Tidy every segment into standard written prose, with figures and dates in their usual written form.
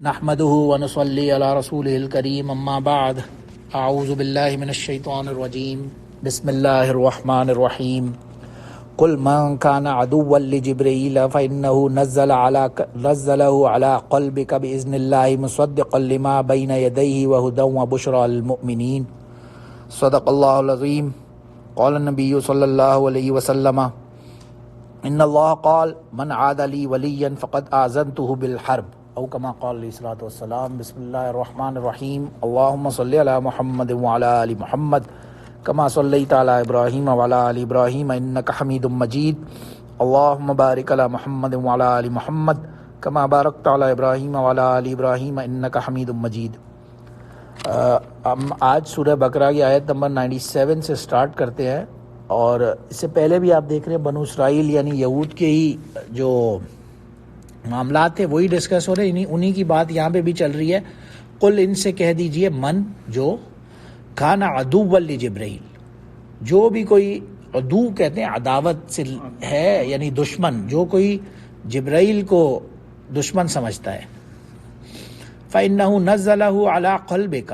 نحمده ونصلي على رسوله الكريم اما بعد اعوذ بالله من الشيطان الرجيم بسم الله الرحمن الرحيم قل من كان عدوا لجبريل فإنه نزله على قلبك بإذن الله مصدقا لما بين يديه وهدى وبشرى للمؤمنين صدق الله العظيم قال النبي صلى الله عليه وسلم ان الله قال من عاد لي وليا فقد آذنته بالحرب او كما قال علیہ الصلوۃ والسلام بسم اللہ الرحمن الرحیم اللهم صل علی محمد وعلی آل محمد كما صلیت علی ابراہیم وعلی آل ابراہیم انک حمید مجید اللهم بارک علی محمد وعلی آل محمد كما بارکت علی ابراہیم وعلی آل ابراہیم انک حمید مجید۔ ہم آج سورہ بقرہ کی آیت نمبر 97 سے سٹارٹ کرتے ہیں، اور اس سے پہلے بھی آپ دیکھ رہے ہیں بنو اسرائیل یعنی یہود کے ہی جو معاملات تھے وہی ڈسکس ہو رہے ہیں، انہی کی بات یہاں پہ بھی چل رہی ہے۔ قل ان سے کہہ دیجئے من جو کان عدو لجبرائیل، جو بھی کوئی عدو کہتے ہیں عداوت سے ہے یعنی دشمن، جو کوئی جبرائیل کو دشمن سمجھتا ہے، فإنہ نزلہ علی قلبک،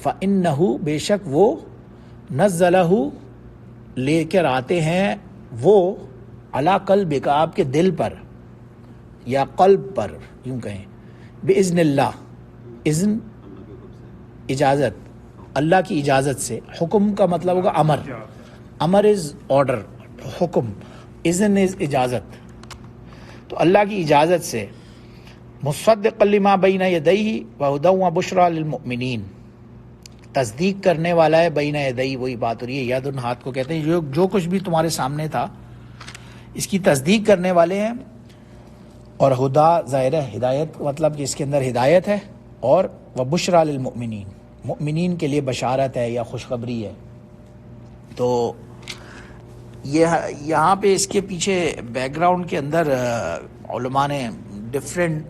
فإنہ بے شک وہ نزلہ لے کر آتے ہیں وہ علی قلبک آپ کے دل پر یا قلب پر، یوں کہیں بِإِذْنِ اللہ، اذن اجازت، اللہ کی اجازت سے۔ حکم کا مطلب ہوگا امر، امر از آرڈر، حکم، اذن از اجازت، تو اللہ کی اجازت سے۔ مصدقا لما بین یدیہ وہدی وبشریٰ للمؤمنین، تصدیق کرنے والا ہے بین یدیہ، وہی بات ہو رہی ہے، ید ہاتھ کو کہتے ہیں، جو کچھ بھی تمہارے سامنے تھا اس کی تصدیق کرنے والے ہیں، اور ہدا ظاہر ہے ہدایت، مطلب کہ اس کے اندر ہدایت ہے، اور وبشریٰ للمؤمنین، مؤمنین کے لیے بشارت ہے یا خوشخبری ہے۔ تو یہاں پہ اس کے پیچھے بیک گراؤنڈ کے اندر علماء نے ڈفرینٹ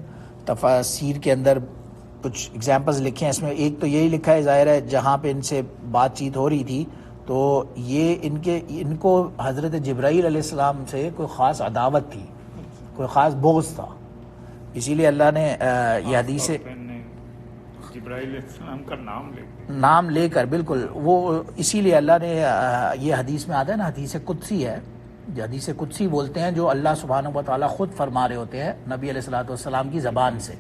تفاسیر کے اندر کچھ اگزامپلز لکھے ہیں۔ اس میں ایک تو یہی لکھا ہے، ظاہر ہے جہاں پہ ان سے بات چیت ہو رہی تھی تو یہ ان کو حضرت جبرائیل علیہ السلام سے کوئی خاص عداوت تھی، کوئی خاص بغض تھا، اسی لیے اللہ نے یہ حدیث جبرائیل علیہ السلام کا نام لے کر بالکل، وہ اسی لیے اللہ نے یہ حدیث میں آتا ہے نا، حدیث قدسی ہے، جو حدیث قدسی بولتے ہیں، جو اللہ سبحانہ و تعالیٰ خود فرما رہے ہوتے ہیں نبی علیہ الصلوۃ والسلام کی زبان سے،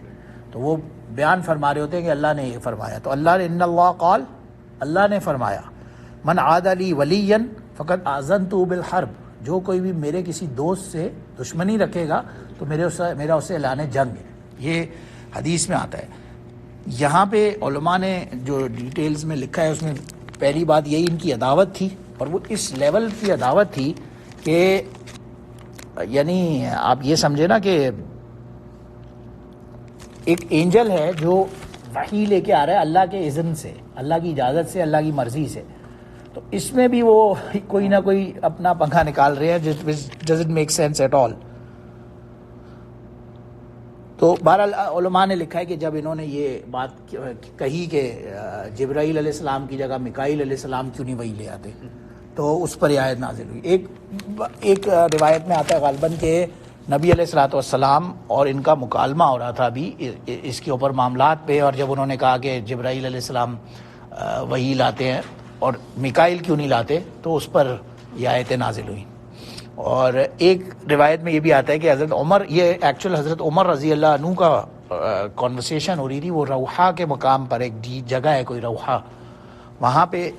تو وہ بیان فرما رہے ہوتے ہیں کہ اللہ نے یہ فرمایا۔ تو اللہ نے ان اللہ قال، اللہ نے فرمایا، من عاد لی ولیا فقد آذنتہ بالحرب، جو کوئی بھی میرے کسی دوست سے دشمنی رکھے گا تو میرا اسے اعلان جنگ ہے، یہ حدیث میں آتا ہے۔ یہاں پہ علماء نے جو ڈیٹیلز میں لکھا ہے اس میں پہلی بات یہی ان کی عداوت تھی، اور وہ اس لیول کی عداوت تھی کہ یعنی آپ یہ سمجھے نا کہ ایک اینجل ہے جو وحی لے کے آ رہا ہے اللہ کے اذن سے، اللہ کی اجازت سے، اللہ کی مرضی سے، تو اس میں بھی وہ کوئی نہ کوئی اپنا پنکھا نکال رہے ہیں which doesn't make sense at all۔ تو بہرحال علماء نے لکھا ہے کہ جب انہوں نے یہ بات کہی کہ جبرائیل علیہ السلام کی جگہ میکائیل علیہ السلام کیوں نہیں وحی لے آتے، تو اس پر یہ آیت نازل ہوئی۔ ایک روایت میں آتا ہے غالباً کہ نبی علیہ الصلوۃ والسلام اور ان کا مکالمہ ہو رہا تھا ابھی اس کے اوپر معاملات پہ، اور جب انہوں نے کہا کہ جبرائیل علیہ السلام وحی لاتے ہیں اور میکائیل کیوں نہیں لاتے، تو اس پر یہ آیتیں نازل ہوئیں۔ اور ایک روایت میں یہ بھی آتا ہے کہ حضرت عمر، یہ ایکچوئل حضرت عمر رضی اللہ عنہ کا کانورسیشن ہو رہی تھی، وہ روحا کے مقام پر ایک جگہ ہے کوئی روحا، وہاں پہ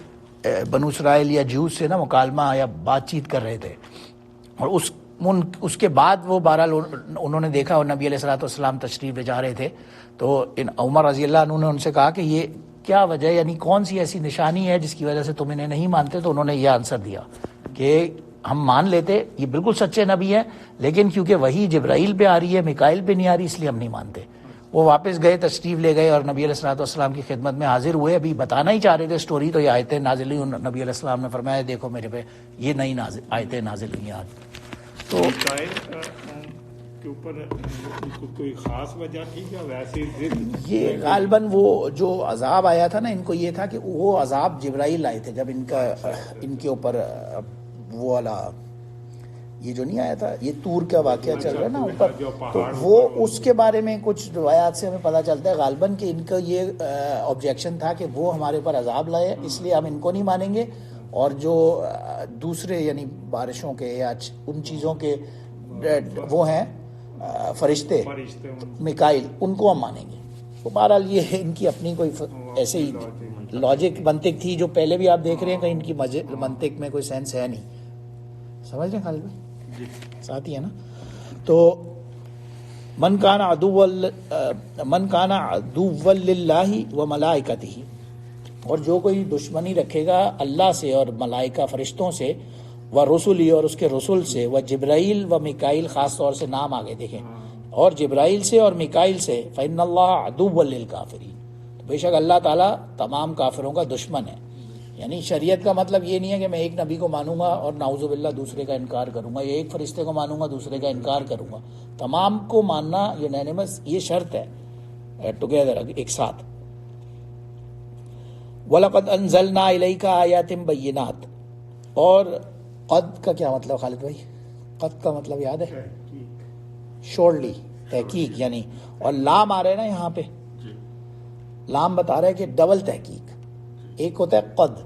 بنو اسرائیل یا جیوز سے نا مکالمہ یا بات چیت کر رہے تھے، اور اس کے بعد وہ بہرحال انہوں نے دیکھا اور نبی علیہ الصلوۃ والسلام تشریف لے جا رہے تھے، تو عمر رضی اللہ عنہ نے ان سے کہا کہ یہ کیا وجہ، یعنی کون سی ایسی نشانی ہے جس کی وجہ سے تم انہیں نہیں مانتے؟ تو انہوں نے یہ آنسر دیا کہ ہم مان لیتے یہ بالکل سچے نبی ہیں، لیکن کیونکہ وہی جبرائیل پہ آ رہی ہے میکائیل پہ نہیں آ رہی، اس لیے ہم نہیں مانتے۔ وہ واپس گئے، تشریف لے گئے، اور نبی علیہ الصلوۃ والسلام کی خدمت میں حاضر ہوئے، ابھی بتانا ہی چاہ رہے تھے اسٹوری، تو یہ آیتیں نازل ہوئی، نبی علیہ السلام نے فرمایا دیکھو میرے پہ یہ نئی آیتیں نازل ہوئی آج۔ تو کے اوپر کوئی خاص وجہ تھی یا ویسے ضد؟ یہ غالباً وہ جو عذاب آیا تھا نا، ان کو یہ تھا کہ وہ عذاب جبرائیل لائے تھے جب ان کے اوپر وہ والا یہ جو نہیں آیا تھا، یہ طور کا واقعہ چل رہا ہے نا اوپر، جو تو پہاڑ وہ اس کے بارے میں کچھ روایات سے ہمیں پتہ چلتا ہے غالباً کہ ان کا یہ آبجیکشن تھا کہ وہ ہمارے اوپر عذاب لائے، اس لیے ہم ان کو نہیں مانیں گے، اور جو دوسرے یعنی بارشوں کے یا ان چیزوں کے وہ ہیں فرشتے میکائل، ان کو ہم مانیں گے۔ تو بہرحال یہ ان کی اپنی کوئی ایسے ہی لاجک منطق تھی جو پہلے بھی آپ دیکھ رہے ہیں کہ ان کی منطق میں کوئی سینس ہے نہیں، سمجھ رہے ہیں خالد بھائی؟ ساتھ ہی ہے نا۔ تو من کان عدوا للہ و ملائکتہ، اور جو کوئی دشمنی رکھے گا اللہ سے اور ملائکہ فرشتوں سے، و رسولی اور اس کے رسول سے، و جبرائیل و میکائیل، خاص طور سے نام آگے دیکھیں، اور جبرائیل سے اور میکائیل سے، فإن اللہ عدو للکافرین، تو بے شک اللہ تعالیٰ تمام کافروں کا دشمن ہے۔ یعنی شریعت کا مطلب یہ نہیں ہے کہ میں ایک نبی کو مانوں گا اور نعوذ باللہ دوسرے کا انکار کروں گا، یا ایک فرشتے کو مانوں گا دوسرے کا انکار کروں گا، تمام کو ماننا یونانیمس، یہ شرط ہے ٹوگیدر، ایک ساتھ۔ وَلَقَدْ أَنزَلْنَا إِلَيْكَ آيَاتٍ بَيِّنَاتٍ، اور قد کا کیا مطلب خالد بھائی؟ قد کا مطلب یاد ہے؟ شورلی، تحقیق یعنی، اور لام آ رہا ہے نا یہاں پہ، لام بتا رہا ہے کہ ڈبل تحقیق، ایک ہوتا ہے قد،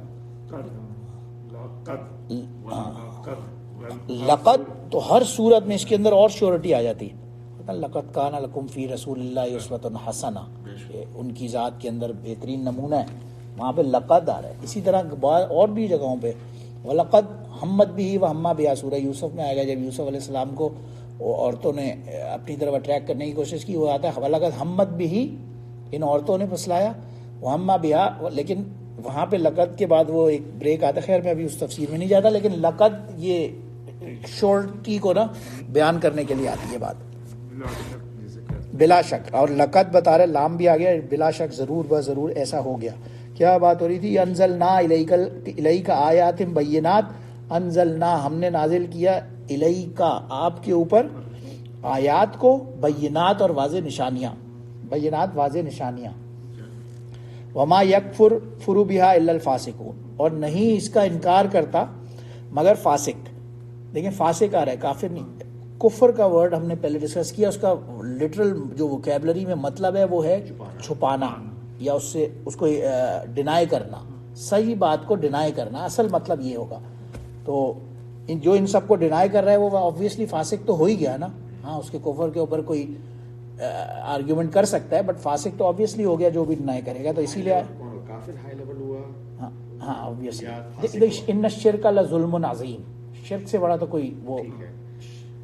لقد، تو ہر صورت میں اس کے اندر اور شیورٹی آ جاتی ہے، لقد کان لکم فی رسول اللہ اسوۃ حسنہ، ان کی ذات کے اندر بہترین نمونہ ہے، وہاں پہ لقد آ رہا ہے۔ اسی طرح اور بھی جگہوں پہ وَلَقَدْ ہمت بِهِ وَهَمَّ بِهَا، سورہ یوسف میں آئے گا، جب یوسف علیہ السلام کو عورتوں نے اپنی طرف اٹریکٹ کرنے کی کوشش کی، وہ آتا ہے وَلَقَدْ ہمت بِهِ، ان عورتوں نے پھسلایا، وَهَمَّ بِهَا، لیکن وہاں پہ لقد کے بعد وہ ایک بریک آتا ہے، خیر میں ابھی اس تفسیر میں نہیں جاتا، لیکن لقد یہ شورٹی کو نا بیان کرنے کے لیے آتی ہے بات، بلا شک، اور لقد بتا رہے لام بھی آ گیا، بلا شک، ضرور ضرور ایسا ہو گیا۔ کیا بات ہو رہی تھی؟ انزلنا الیک آیات بینات، انزلنا ہم نے نازل کیا، الیک آپ کے اوپر، آیات کو، بینات اور واضح نشانیاں، بینات واضح نشانیاں، وما یکفر بہا الا الفاسقون، اور نہیں اس کا انکار کرتا مگر فاسق۔ دیکھیں فاسق آ رہا ہے، کافر نہیں۔ کفر کا ورڈ ہم نے پہلے ڈسکس کیا، اس کا لٹرل جو ووکیبلری میں مطلب ہے وہ ہے چھپانا، یا اس کو ڈینائی کرنا، صحیح بات کو ڈینائی کرنا، اصل مطلب یہ ہوگا۔ تو جو ان سب کو ڈینائی کر رہا ہے وہ آبویسلی فاسق تو ہو ہی گیا نا، ہاں اس کے کفر کے اوپر کوئی آرگیومنٹ کر سکتا ہے، بٹ فاسق تو آبویسلی ہو گیا جو بھی ڈینائی کرے گا، تو اسی لیے کافر ہائی لیول ہوا، ہاں آبویسلی ان الشرک لظلم عظیم، شرک سے بڑا تو کوئی وہ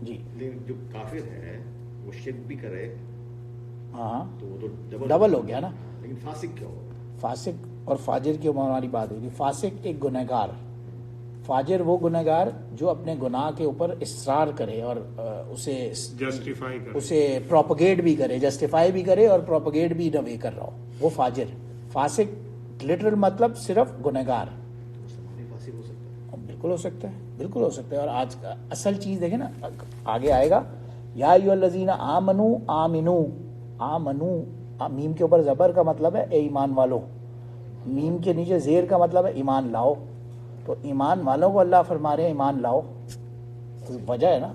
جی، لیکن جو کافر ہے وہ شرک بھی کرے ہاں تو وہ تو ڈبل ہو گیا نا۔ لیکن فاسق کیا ہوگا؟ فاسق اور فاجر کی ہماری بات ہوئی تھی، فاسق ایک گنہگار، فاجر وہ گنہگار جو اپنے گناہ کے اوپر اصرار کرے اور اسے جسٹیفائی کرے، اسے پروپگیٹ بھی کرے، جسٹیفائی بھی کرے اور پروپگیٹ بھی نہ کر رہا ہو، وہ فاجر۔ فاسق لٹرل مطلب صرف گنہگار، فاسق ہو سکتا ہے، بالکل ہو سکتا ہے، بالکل ہو سکتا ہے۔ اور آج کا اصل چیز دیکھیں نا، آگے آئے گا یا ایھا الذین آمنوا آمنو، آمنو میم کے اوپر زبر کا مطلب ہے اے ایمان والو، میم کے نیچے زیر کا مطلب ہے ایمان لاؤ، تو ایمان والوں کو اللہ فرما رہے ہیں ایمان لاؤ، تو وجہ ہے نا،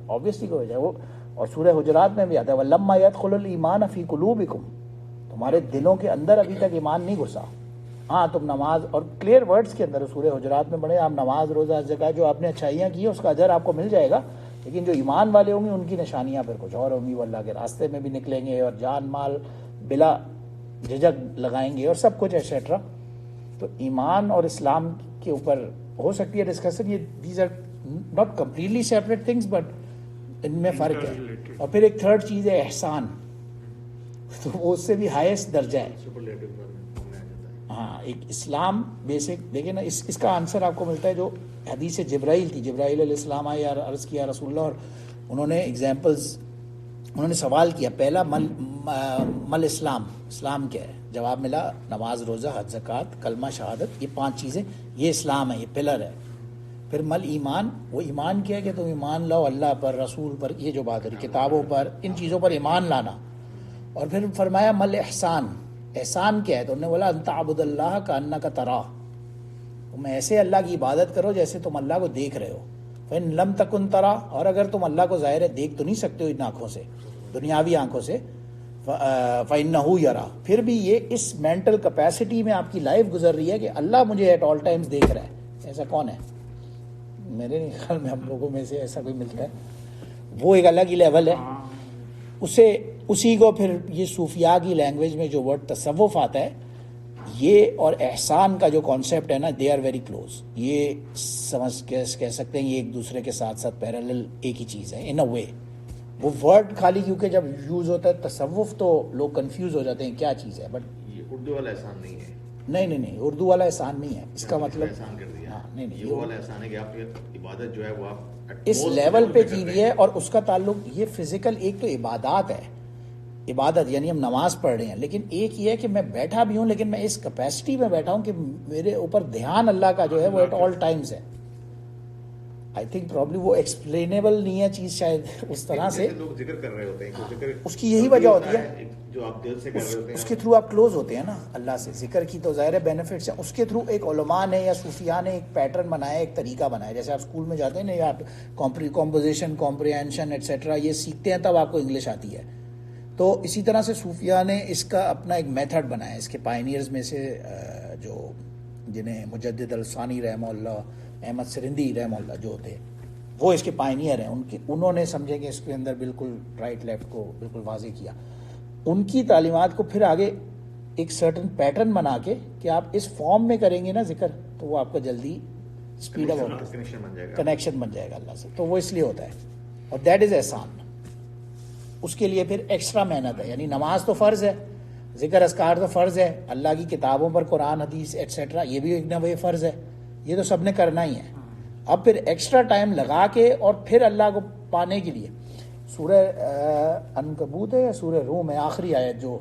آبویسلی کوئی وجہ ہے وہ۔ اور سورہ حجرات میں بھی آتا ہے وَلَمَّا يَدْخُلُ الْإِيمَانَ فِي قُلُوبِكُمْ، تمہارے دلوں کے اندر ابھی تک ایمان نہیں گھسا، ہاں تم نماز، اور کلیئر ورڈز کے اندر سورہ حجرات میں پڑھیں آپ، نماز روزہ زکوٰۃ، جو آپ نے اچھائیاں کی ہیں اس کا اجر آپ کو مل جائے گا، لیکن جو ایمان والے ہوں گے ان کی نشانیاں پھر کچھ اور ہوں گی، وہ اللہ کے راستے میں بھی نکلیں گے اور جان مال بلا جھجک لگائیں گے اور سب کچھ ایٹسٹرا۔ تو ایمان اور اسلام کے اوپر ہو سکتی ہے ڈسکشن، یہ these are not completely separate things, but ان میں فرق ہے۔ اور پھر ایک تھرڈ چیز ہے احسان، تو وہ اس سے بھی ہائیسٹ درجہ ہے، سپرلیٹو میں آ جاتا ہے۔ ہاں ایک اسلام بیسک دیکھیں نا، اس کا آنسر آپ کو ملتا ہے جو حدیث جبرائیل تھی، جبرائیل علیہ السلام آئے، عرض کیا رسول اللہ، اور انہوں نے ایگزامپلز، انہوں نے سوال کیا، پہلا مل اسلام، اسلام کیا ہے؟ جواب ملا نماز روزہ حج زکوٰۃ کلمہ شہادت، یہ 5 چیزیں، یہ اسلام ہے، یہ پلر ہے۔ پھر مل ایمان، وہ ایمان کیا ہے کہ تم ایمان لاؤ اللہ پر، رسول پر، یہ جو بات ہے کتابوں پر، ان چیزوں پر ایمان لانا۔ اور پھر فرمایا مل احسان، احسان کیا ہے؟ تو انہوں نے بولا ان تعبد اللہ کأنک تراہ، تم ایسے اللہ کی عبادت کرو جیسے تم اللہ کو دیکھ رہے ہو۔ فَإِن لَمْ تَكُنْ تَرَى، اور اگر تم اللہ کو ظاہر ہے دیکھ تو نہیں سکتے ہو ان آنکھوں سے، دنیاوی آنکھوں سے، فَإِنَّهُ يَرَى، پھر بھی یہ اس مینٹل کیپیسٹی میں آپ کی لائف گزر رہی ہے کہ اللہ مجھے ایٹ آل ٹائمز دیکھ رہا ہے. ایسا کون ہے؟ میرے نہیں خیال میں ہم لوگوں میں سے ایسا کوئی ملتا ہے. وہ ایک الگ ہی لیول ہے. اسی کو پھر یہ صوفیاء کی لینگویج میں جو ورڈ تصوف آتا ہے، یہ اور احسان کا جو کانسیپٹ ہے نا، دے آر ویری کلوز. یہ کہہ سکتے ہیں یہ ایک دوسرے کے ساتھ ساتھ پیرالل ایک ہی چیز ہے ان اے وے. وہ ورڈ خالی کیونکہ جب یوز ہوتا ہے تصوف تو لوگ کنفیوز ہو جاتے ہیں کیا چیز ہے. بٹ یہ اردو والا احسان نہیں ہے. نہیں اردو والا احسان نہیں ہے. اس کا مطلب احسان کر دیا. ہاں نہیں یہ والا احسان ہے کہ آپ کی عبادت جو ہے وہ آپ اس لیول پہ کی ہوئی ہے، اور اس کا تعلق یہ فزیکل، ایک تو عبادات ہے، عبادت یعنی ہم نماز پڑھ رہے ہیں، لیکن ایک یہ ہے کہ میں بیٹھا بھی ہوں لیکن میں اس کیپیسٹی میں بیٹھا ہوں کہ میرے اوپر دھیان اللہ کا جو ہے وہ ایٹ آل ٹائمز ہے. آئی تھنک پرابلی وہ ایکسپلینیبل نہیں ہے چیز شاید اس طرح سے. لوگ ذکر کر رہے ہوتے ہیں، اس کی یہی وجہ ہوتی ہے جو آپ دل سے کر رہے ہوتے ہیں، اس کے تھرو آپ کلوز ہوتے ہیں نا اللہ سے. ذکر کی تو ظاہر ہے بینیفٹس ہیں، اس کے تھرو ایک علماء نے یا صوفیاء نے ایک پیٹرن بنایا، ایک طریقہ بنایا. جیسے آپ اسکول میں جاتے ہیں نا، یا آپ کمپوزیشن، کمپریہنشن ایٹسیٹرا یہ سیکھتے ہیں تب آپ کو انگلش آتی ہے. تو اسی طرح سے صوفیاء نے اس کا اپنا ایک میتھڈ بنایا. اس کے پائنیئرز میں سے جو جنہیں مجدد الثانی رحمہ اللہ، احمد سرندی رحمہ اللہ جو تھے، وہ اس کے پائنیئر ہیں. انہوں نے سمجھے کہ اس کے اندر بالکل رائٹ لیفٹ کو بالکل واضح کیا. ان کی تعلیمات کو پھر آگے ایک سرٹن پیٹرن بنا کے کہ آپ اس فارم میں کریں گے نا ذکر، تو وہ آپ کا جلدی اسپیڈ اپ ہوگا، کنیکشن بن جائے گا اللہ سے. تو وہ اس لیے ہوتا ہے، اور دیٹ از احسان. اس کے لیے پھر ایکسٹرا محنت ہے. یعنی نماز تو فرض ہے، ذکر اذکار تو فرض ہے، اللہ کی کتابوں پر قرآن حدیث ایٹسیٹرا یہ بھی ایک نہ وہ فرض ہے، یہ تو سب نے کرنا ہی ہے. اب پھر ایکسٹرا ٹائم لگا کے اور پھر اللہ کو پانے کے لیے سورہ عنکبوت ہے یا سورہ روم ہے آخری آیت جو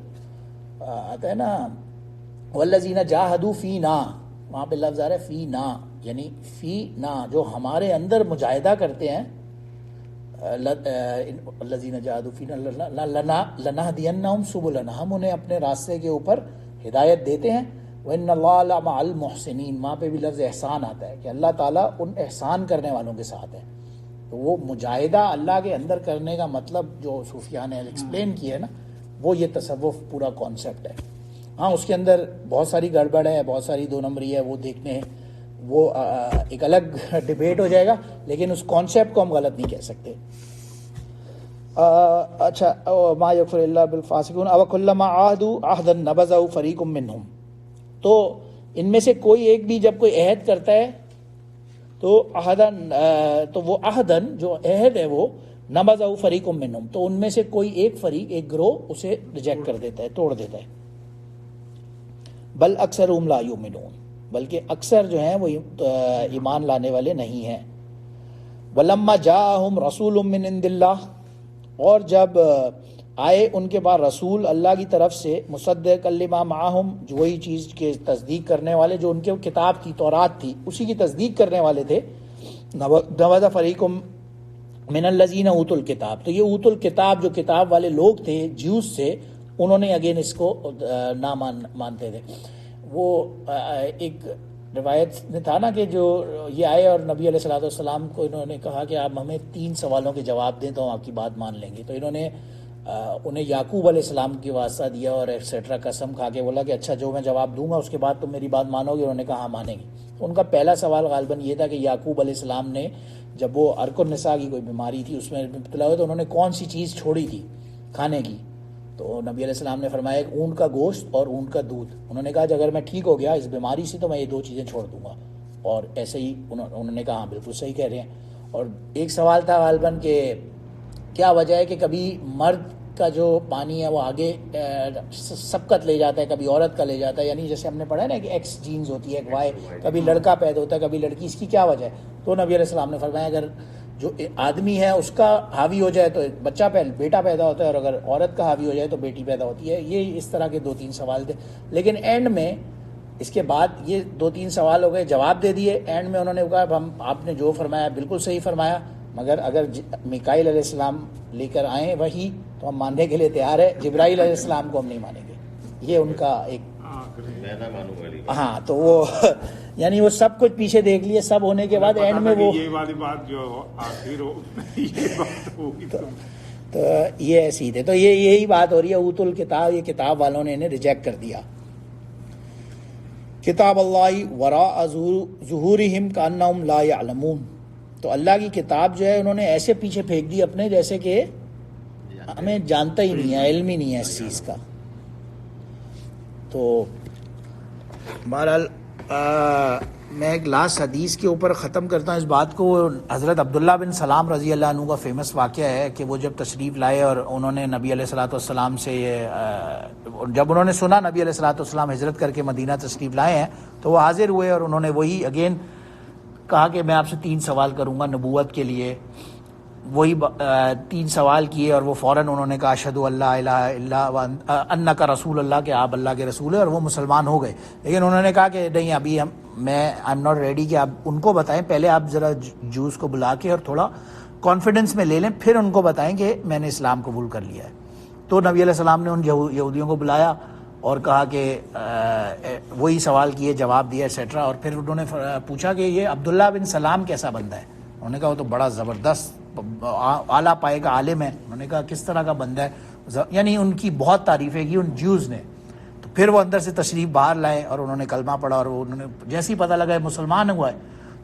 آتا ہے نا، والذین جاہدوا فینا، وہاں پہ لفظ آ رہا ہے فینا، یعنی فینا جو ہمارے اندر مجاہدہ کرتے ہیں. الذین جاہدوا فینا لنہدینہم سبلنا، ہم انہیں اپنے راستے کے اوپر ہدایت دیتے ہیں. وَإِنَّ اللَّهَ لَمَعَ الْمُحْسِنِينَ، وہاں پہ بھی لفظ احسان آتا ہے کہ اللہ تعالیٰ ان احسان کرنے والوں کے ساتھ ہے. تو وہ مجاہدہ اللہ کے اندر کرنے کا مطلب جو صوفیاء نے ایکسپلین کیا ہے نا، وہ یہ تصوف پورا کانسیپٹ ہے. ہاں اس کے اندر بہت ساری گڑبڑ ہے، بہت ساری دو نمبری ہے، وہ دیکھنے ہیں، وہ ایک الگ ڈیبیٹ ہو جائے گا، لیکن اس کانسیپٹ کو ہم غلط نہیں کہہ سکتے. اچھا، ما یغفر اللہ بالفاسقون او کلما عاہدوا عہدا نبذہ فریق منہم. تو ان میں سے کوئی ایک بھی جب کوئی عہد کرتا ہے تو تو وہ عہدن جو عہد ہے وہ نبذہ فریق منہم، تو ان میں سے کوئی ایک فریق، ایک گروہ اسے ریجیکٹ کر دیتا ہے، توڑ دیتا ہے. بل اکثرهم لا یؤمنون، بلکہ اکثر جو ہیں وہ ایمان لانے والے نہیں ہیں. ولما جاءہم رسول من عند اللہ، اور جب آئے ان کے پاس رسول اللہ کی طرف سے، مصدق لما معہم، جو وہی چیز کے تصدیق کرنے والے جو ان کے کتاب تھی، تورات تھی، اسی کی تصدیق کرنے والے تھے. نبذ فریق من الذین اوتوا الکتاب، تو یہ اوتوا الکتاب جو کتاب والے لوگ تھے، جیوز سے، انہوں نے اگین اس کو نہ مانتے تھے. وہ ایک روایت میں تھا نا کہ جو یہ آئے اور نبی علیہ الصلوۃ والسلام کو انہوں نے کہا کہ آپ ہمیں 3 سوالوں کے جواب دیں تو ہم آپ کی بات مان لیں گے. تو انہوں نے انہیں یعقوب علیہ السلام کی واسطہ دیا اور ایٹسیٹرا، قسم کھا کے بولا کہ اچھا جو میں جواب دوں گا اس کے بعد تم میری بات مانو گے. انہوں نے کہا ہاں مانیں گے. ان کا پہلا سوال غالباً یہ تھا کہ یعقوب علیہ السلام نے جب وہ عرق النساء کی کوئی بیماری تھی اس میں مبتلا ہوئے تو انہوں نے کون سی چیز چھوڑی تھی کھانے کی. تو نبی علیہ السلام نے فرمایا ایک اونٹ کا گوشت اور اونٹ کا دودھ. انہوں نے کہا کہ اگر میں ٹھیک ہو گیا اس بیماری سے تو میں یہ 2 چیزیں چھوڑ دوں گا. اور ایسے ہی انہوں نے کہا ہاں بالکل صحیح کہہ رہے ہیں. اور ایک سوال تھا غالباً کہ کیا وجہ ہے کہ کبھی مرد کا جو پانی ہے وہ آگے سبقت لے جاتا ہے، کبھی عورت کا لے جاتا ہے. یعنی جیسے ہم نے پڑھا ہے نا کہ ایکس جینز ہوتی ہے، ایک وائی، کبھی لڑکا پیدا ہوتا ہے کبھی لڑکی، اس کی کیا وجہ ہے؟ تو نبی علیہ السلام نے فرمایا اگر جو آدمی ہے اس کا حاوی ہو جائے تو بچہ بیٹا پیدا ہوتا ہے، اور اگر عورت کا حاوی ہو جائے تو بیٹی پیدا ہوتی ہے. یہ اس طرح کے 2-3 سوال تھے. لیکن اینڈ میں اس کے بعد یہ 2-3 سوال ہو گئے، جواب دے دیے. اینڈ میں انہوں نے کہا آپ نے جو فرمایا بالکل صحیح فرمایا، مگر اگر میکائیل علیہ السلام لے کر آئیں وہی تو ہم ماننے کے لیے تیار ہے، جبرائیل علیہ السلام کو ہم نہیں مانیں گے. یہ ان کا ایک میں نہ مانوں والی بات. ہاں تو وہ یعنی وہ سب کچھ پیچھے دیکھ لیا، سب ہونے کے بعد اینڈ میں وہ یہ والی بات جو آخر ہو یہ بات ہوگی تو یہ ایسی تھے. تو یہی بات ہو رہی ہے اوت الکتاب، یہ کتاب والوں نے انہیں ریجیکٹ کر دیا. کتاب اللہ وراء ظہورہم کانہم لا یعلمون، تو اللہ کی کتاب جو ہے انہوں نے ایسے پیچھے پھینک دی اپنے جیسے کہ ہمیں جانتا ہی نہیں ہے، علم ہی نہیں ہے اس چیز کا. تو بہرحال میں ایک لاسٹ حدیث کے اوپر ختم کرتا ہوں اس بات کو. حضرت عبداللہ بن سلام رضی اللہ عنہ کا فیمس واقعہ ہے کہ وہ جب تشریف لائے اور انہوں نے نبی علیہ الصلوۃ والسلام سے جب انہوں نے سنا نبی علیہ الصلوۃ والسلام ہجرت کر کے مدینہ تشریف لائے ہیں تو وہ حاضر ہوئے اور انہوں نے وہی اگین کہا کہ میں آپ سے 3 سوال کروں گا نبوت کے لیے. وہی 3 سوال کیے اور وہ فوراً انہوں نے کہا اشہد ان لا الہ الا انک رسول اللہ، کہ آپ اللہ کے رسول ہیں، اور وہ مسلمان ہو گئے. لیکن انہوں نے کہا کہ نہیں ابھی آئی ایم ناٹ ریڈی کہ آپ ان کو بتائیں، پہلے آپ ذرا جوز کو بلا کے اور تھوڑا کانفیڈنس میں لے لیں، پھر ان کو بتائیں کہ میں نے اسلام قبول کر لیا ہے. تو نبی علیہ السلام نے ان یہودیوں کو بلایا اور کہا کہ وہی سوال کیے، جواب دیا ایٹسیٹرا. اور پھر انہوں نے پوچھا کہ یہ عبداللہ بن سلام کیسا بندہ ہے؟ انہوں نے کہا وہ تو بڑا زبردست اعلیٰ پائے کا عالم ہے. انہوں نے کہا کس طرح کا بندہ ہے؟ یعنی ان کی بہت تعریفیں کی ان جیوز نے. تو پھر وہ اندر سے تشریف باہر لائے اور انہوں نے کلمہ پڑھا، اور انہوں نے جیسے ہی پتہ لگا مسلمان ہوا ہے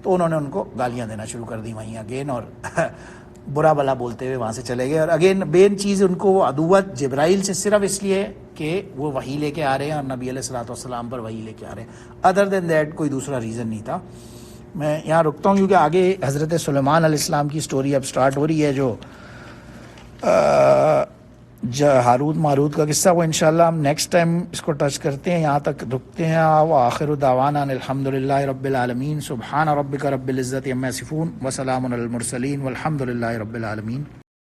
تو انہوں نے ان کو گالیاں دینا شروع کر دی وہیں اگین، اور برا بلا بولتے ہوئے وہاں سے چلے گئے. اور اگین مین چیز ان کو عدوت جبرائیل سے صرف اس لیے کہ وہ وحی لے کے آ رہے ہیں اور نبی علیہ الصلوۃ والسلام پر وحی لے کے آ رہے ہیں. ادر دین دیٹ کوئی دوسرا ریزن نہیں تھا. میں یہاں رکتا ہوں کیونکہ آگے حضرت سلیمان علیہ السلام کی سٹوری اب سٹارٹ ہو رہی ہے، جو ہاروت ماروت کا قصہ، وہ انشاءاللہ ہم نیکسٹ ٹائم اس کو ٹچ کرتے ہیں. یہاں تک رکتے ہیں. وآخر دعوانا الحمدللہ رب العالمین. سبحان ربک رب العزت عما یصفون وسلام علی المرسلین والحمدللہ رب العالمین.